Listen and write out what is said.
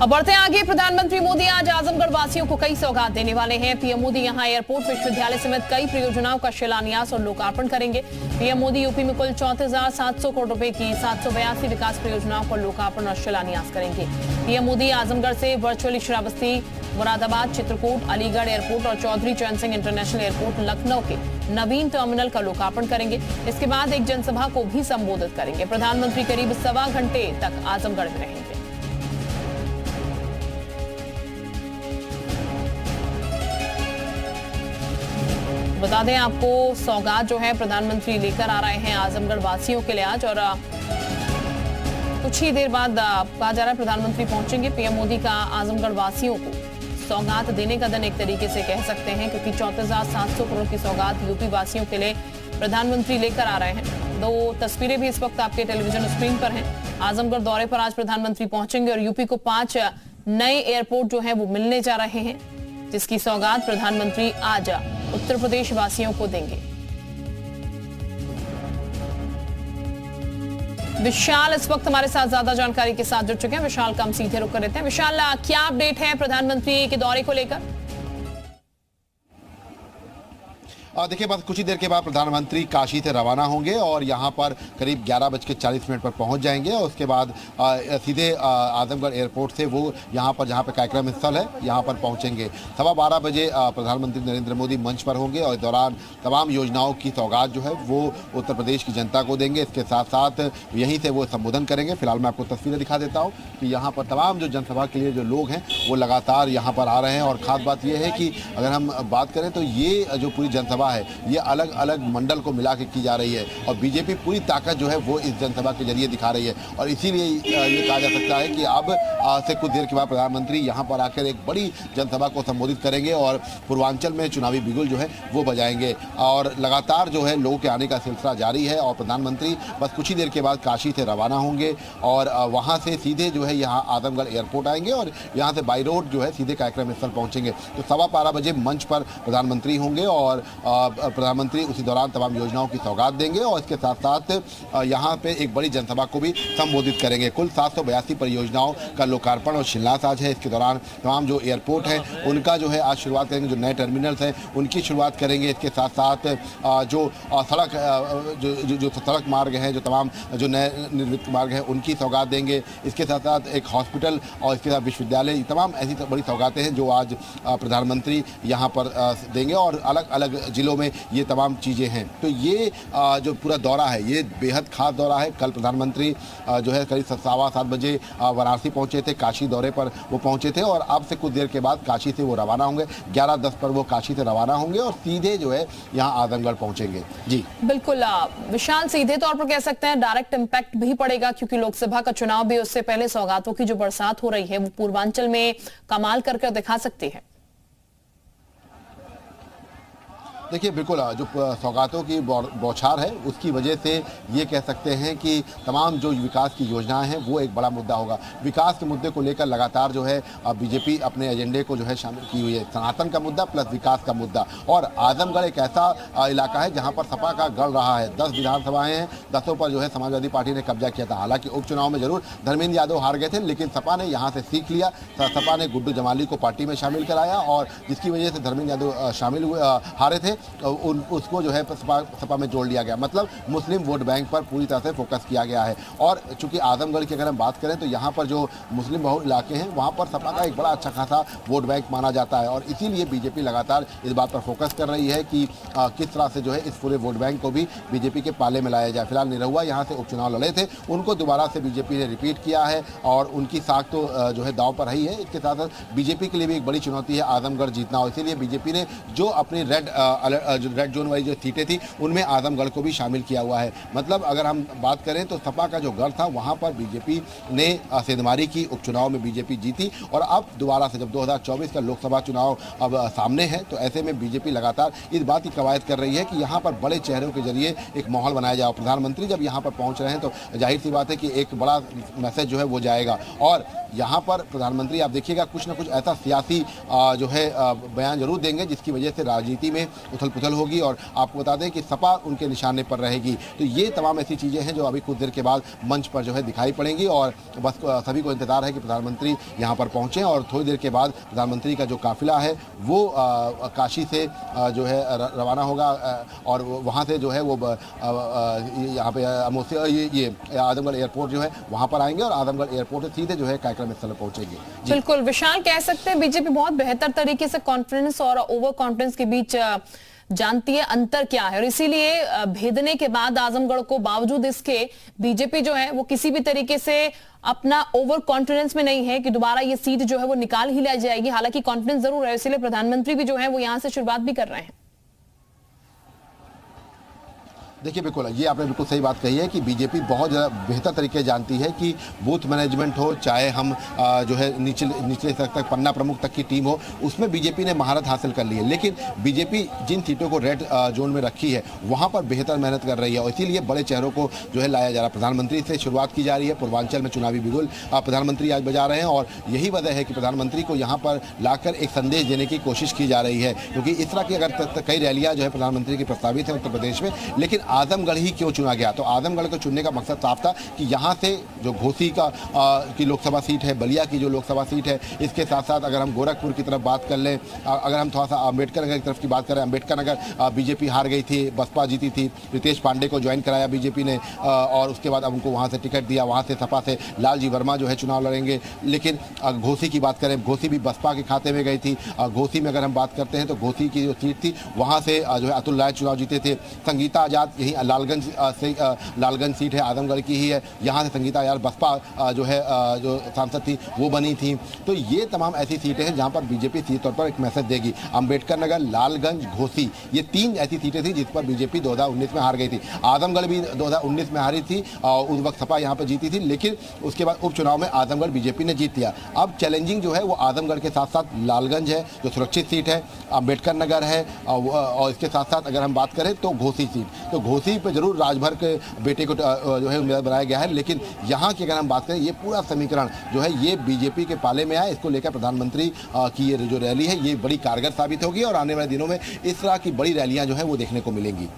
अब बढ़ते हैं आगे। प्रधानमंत्री मोदी आज आजमगढ़ वासियों को कई सौगात देने वाले हैं। पीएम मोदी यहां एयरपोर्ट, विश्वविद्यालय समेत कई परियोजनाओं का शिलान्यास और लोकार्पण करेंगे। पीएम मोदी यूपी में कुल 34,700 करोड़ रुपए की 782 विकास परियोजनाओं का लोकार्पण और शिलान्यास करेंगे। पीएम मोदी आजमगढ़ से वर्चुअली श्रावस्ती, मुरादाबाद, चित्रकूट, अलीगढ़ एयरपोर्ट और चौधरी चरण सिंह इंटरनेशनल एयरपोर्ट लखनऊ के नवीन टर्मिनल का लोकार्पण करेंगे। इसके बाद एक जनसभा को भी संबोधित करेंगे। प्रधानमंत्री करीब 1.25 घंटे तक आजमगढ़ में रहेंगे। बता दें आपको, सौगात जो है प्रधानमंत्री लेकर आ रहे हैं आजमगढ़ वासियों के लिए आज, और कुछ ही देर बाद कहा जा रहा है प्रधानमंत्री पहुंचेंगे। पीएम मोदी का आजमगढ़ वासियों को सौगात देने का दिन एक तरीके से कह सकते हैं, क्योंकि 34,700 करोड़ की सौगात यूपी वासियों के लिए प्रधानमंत्री लेकर आ रहे हैं। 2 तस्वीरें भी इस वक्त आपके टेलीविजन स्क्रीन पर हैं। आजमगढ़ दौरे पर आज प्रधानमंत्री पहुंचेंगे और यूपी को 5 नए एयरपोर्ट जो है वो मिलने जा रहे हैं, जिसकी सौगात प्रधानमंत्री आज उत्तर प्रदेश वासियों को देंगे। विशाल इस वक्त हमारे साथ ज्यादा जानकारी के साथ जुड़ चुके हैं। विशाल का हम सीधे रुक कर लेते हैं। विशाल, क्या अपडेट है प्रधानमंत्री के दौरे को लेकर? देखिए, बस कुछ ही देर के बाद प्रधानमंत्री काशी से रवाना होंगे और यहाँ पर करीब 11:40 पर पहुँच जाएंगे और उसके बाद सीधे आजमगढ़ एयरपोर्ट से वो यहाँ पर, जहाँ पर कार्यक्रम स्थल है, यहाँ पर पहुँचेंगे। 12:15 बजे प्रधानमंत्री नरेंद्र मोदी मंच पर होंगे और इस दौरान तमाम योजनाओं की सौगात जो है वो उत्तर प्रदेश की जनता को देंगे। इसके साथ साथ यहीं से वो संबोधन करेंगे। फिलहाल मैं आपको तस्वीरें दिखा देता हूँ कि यहाँ पर तमाम जो जनसभा के लिए जो लोग हैं वो लगातार यहाँ पर आ रहे हैं। और ख़ास बात यह है कि अगर हम बात करें तो ये जो पूरी जनसभा है ये अलग अलग मंडल को मिला के की जा रही है और बीजेपी पूरी ताकत जो है वो इस जनसभा के जरिए दिखा रही है। और इसीलिए ये कहा जा सकता है कि अब से कुछ देर के बाद प्रधानमंत्री यहाँ पर आकर एक बड़ी जनसभा को संबोधित करेंगे और पूर्वांचल में चुनावी बिगुल जो है वो बजाएंगे। और लगातार जो है लोगों के आने का सिलसिला जारी है और प्रधानमंत्री बस कुछ ही देर के बाद काशी से रवाना होंगे और वहाँ से सीधे जो है यहाँ आजमगढ़ एयरपोर्ट आएंगे और यहाँ से बाई रोड जो है सीधे कार्यक्रम स्थल पहुँचेंगे। तो 12:15 बजे मंच पर प्रधानमंत्री होंगे और प्रधानमंत्री उसी दौरान तमाम योजनाओं की सौगात देंगे और इसके साथ साथ यहाँ पे एक बड़ी जनसभा को भी संबोधित करेंगे। कुल 782 परियोजनाओं का लोकार्पण और शिलान्यास आज है। इसके दौरान तमाम जो एयरपोर्ट हैं उनका जो है आज शुरुआत करेंगे, जो नए टर्मिनल्स हैं उनकी शुरुआत करेंगे। इसके साथ साथ जो सड़क जो सड़क मार्ग हैं, जो तमाम जो नए निर्मित मार्ग हैं उनकी सौगात देंगे। इसके साथ साथ एक हॉस्पिटल और इसके साथ विश्वविद्यालय, तमाम ऐसी बड़ी सौगातें हैं जो आज प्रधानमंत्री यहाँ पर देंगे और अलग अलग जिलों में ये तमाम चीज़ें हैं। तो ये जो पूरा दौरा है ये बेहद खास दौरा है। कल प्रधानमंत्री जो है करीब 7:15 बजे वाराणसी पहुंचे थे, काशी दौरे पर वो पहुंचे थे और अब से कुछ देर के बाद काशी से वो रवाना होंगे। 11:10 पर वो काशी से रवाना होंगे और सीधे जो है यहाँ आजमगढ़ पहुंचेंगे। जी बिल्कुल विशाल, सीधे तौर पर कह सकते हैं डायरेक्ट इम्पैक्ट भी पड़ेगा, क्योंकि लोकसभा का चुनाव भी उससे पहले सौगातों की जो बरसात हो रही है वो पूर्वांचल में कमाल करके दिखा सकती है। देखिए, बिल्कुल जो सौगातों की बौछार है उसकी वजह से ये कह सकते हैं कि तमाम जो विकास की योजनाएं हैं वो एक बड़ा मुद्दा होगा। विकास के मुद्दे को लेकर लगातार जो है बीजेपी अपने एजेंडे को जो है शामिल की हुई है। सनातन का मुद्दा प्लस विकास का मुद्दा। और आजमगढ़ एक ऐसा इलाका है जहाँ पर सपा का गढ़ रहा है। 10 विधानसभाएँ हैं, 10 पर जो है समाजवादी पार्टी ने कब्जा किया था। हालांकि उपचुनाव में जरूर धर्मेंद्र यादव हार गए थे, लेकिन सपा ने यहाँ से सीख लिया। सपा ने गुड्डू जमाली को पार्टी में शामिल कराया और जिसकी वजह से धर्मेंद्र यादव शामिल हुए, हारे थे, उसको जो है सपा में जोड़ लिया गया। मतलब मुस्लिम वोट बैंक पर पूरी तरह से फोकस किया गया है। और चूंकि आजमगढ़ की अगर हम बात करें तो यहाँ पर जो मुस्लिम बहुल इलाके हैं वहाँ पर सपा का एक बड़ा अच्छा खासा वोट बैंक माना जाता है और इसीलिए बीजेपी लगातार इस बात पर फोकस कर रही है कि किस तरह से जो है इस पूरे वोट बैंक को भी बीजेपी के पाले में लाया जाए। फिलहाल निरहुआ यहाँ से उपचुनाव लड़े थे, उनको दोबारा से बीजेपी ने रिपीट किया है और उनकी साख तो जो है दांव पर रही है। इसके साथ साथ बीजेपी के लिए भी एक बड़ी चुनौती है आजमगढ़ जीतना और इसीलिए बीजेपी ने जो अपनी रेड जोन वाली जो सीटें थी उनमें आजमगढ़ को भी शामिल किया हुआ है। मतलब अगर हम बात करें तो सपा का जो गढ़ था वहां पर बीजेपी ने सेंधमारी की उपचुनाव में बीजेपी जीती और अब दोबारा से जब 2024 का लोकसभा चुनाव अब सामने है तो ऐसे में बीजेपी लगातार इस बात की कवायद कर रही है कि यहाँ पर बड़े चेहरों के जरिए एक माहौल बनाया जाए। प्रधानमंत्री जब यहाँ पर पहुँच रहे हैं तो जाहिर सी बात है कि एक बड़ा मैसेज जो है वो जाएगा और यहाँ पर प्रधानमंत्री आप देखिएगा कुछ ना कुछ ऐसा सियासी जो है बयान जरूर देंगे जिसकी वजह से राजनीति में उथल पुथल होगी और आपको बता दें कि सपा उनके निशाने पर रहेगी। तो ये तमाम ऐसी चीज़ें हैं जो अभी कुछ देर के बाद मंच पर जो है दिखाई पड़ेंगी और बस सभी को इंतजार है कि प्रधानमंत्री यहाँ पर पहुँचें और थोड़ी देर के बाद प्रधानमंत्री का जो काफिला है वो काशी से जो है रवाना होगा और वहाँ से जो है वो यहाँ पे ये आजमगढ़ एयरपोर्ट जो है वहाँ पर आएंगे और आजमगढ़ एयरपोर्ट से सीधे जो है कार्यक्रम स्थल पहुँचेंगे। बिल्कुल विशाल, कह सकते हैं बीजेपी बहुत बेहतर तरीके से कॉन्फिडेंस और ओवर कॉन्फिडेंस के बीच जानती है अंतर क्या है और इसीलिए भेदने के बाद आजमगढ़ को बावजूद इसके बीजेपी जो है वो किसी भी तरीके से अपना ओवर कॉन्फिडेंस में नहीं है कि दोबारा ये सीट जो है वो निकाल ही ली जाएगी। हालांकि कॉन्फिडेंस जरूर है, इसीलिए प्रधानमंत्री भी जो है वो यहां से शुरुआत भी कर रहे हैं। देखिए बिल्कुल, ये आपने बिल्कुल सही बात कही है कि बीजेपी बहुत ज़्यादा बेहतर तरीके से जानती है कि बूथ मैनेजमेंट हो, चाहे हम जो है निचले स्तर तक पन्ना प्रमुख तक की टीम हो, उसमें बीजेपी ने महारत हासिल कर ली है। लेकिन बीजेपी जिन सीटों को रेड जोन में रखी है वहाँ पर बेहतर मेहनत कर रही है और इसीलिए बड़े चेहरों को जो है लाया जा रहा है। प्रधानमंत्री से शुरुआत की जा रही है, पूर्वांचल में चुनावी बिगुल प्रधानमंत्री आज बजा रहे हैं और यही वजह है कि प्रधानमंत्री को यहाँ पर लाकर एक संदेश देने की कोशिश की जा रही है, क्योंकि इस तरह की अगर कई रैलियाँ जो है प्रधानमंत्री की प्रस्तावित है उत्तर प्रदेश में, लेकिन आजमगढ़ ही क्यों चुना गया? तो आजमगढ़ को चुनने का मकसद साफ था कि यहाँ से जो घोसी की लोकसभा सीट है, बलिया की जो लोकसभा सीट है, इसके साथ साथ अगर हम गोरखपुर की तरफ बात कर लें, अगर हम थोड़ा सा अम्बेडकर नगर की तरफ की बात करें, अम्बेडकर नगर बीजेपी हार गई थी, बसपा जीती थी, रितेश पांडे को ज्वाइन कराया बीजेपी ने और उसके बाद अब उनको वहाँ से टिकट दिया, वहाँ से सपा से लालजी वर्मा जो है चुनाव लड़ेंगे। लेकिन घोसी की बात करें, घोसी भी बसपा के खाते में गई थी। घोसी में अगर हम बात करते हैं तो घोसी की जो सीट थी वहाँ से जो है अतुल राय चुनाव जीते थे। संगीता आजाद यहीं लालगंज सीट है, आजमगढ़ की ही है, यहाँ से संगीता आजाद बसपा जो है जो सांसद थी वो बनी थी। तो ये तमाम ऐसी सीटें हैं जहाँ पर बीजेपी सीधे तौर पर एक मैसेज देगी। अम्बेडकर नगर, लालगंज, घोसी, ये 3 ऐसी सीटें थी जिस पर बीजेपी 2019 में हार गई थी। आजमगढ़ भी 2019 में हारी थी और उस वक्त सपा यहाँ पर जीती थी, लेकिन उसके बाद उपचुनाव में आजमगढ़ बीजेपी ने जीत लिया। अब चैलेंजिंग जो है वो आजमगढ़ के साथ साथ लालगंज है जो सुरक्षित सीट है, अम्बेडकर नगर है और इसके साथ साथ अगर हम बात करें तो घोसी सीट, तो घोसी पे जरूर राजभर के बेटे को जो है उम्मीदवार बनाया गया है। लेकिन यहाँ की अगर हम बात करें ये पूरा समीकरण जो है ये बीजेपी के पाले में आया। इसको लेकर प्रधानमंत्री की ये जो रैली है ये बड़ी कारगर साबित होगी और आने वाले दिनों में इस तरह की बड़ी रैलियां जो है वो देखने को मिलेंगी।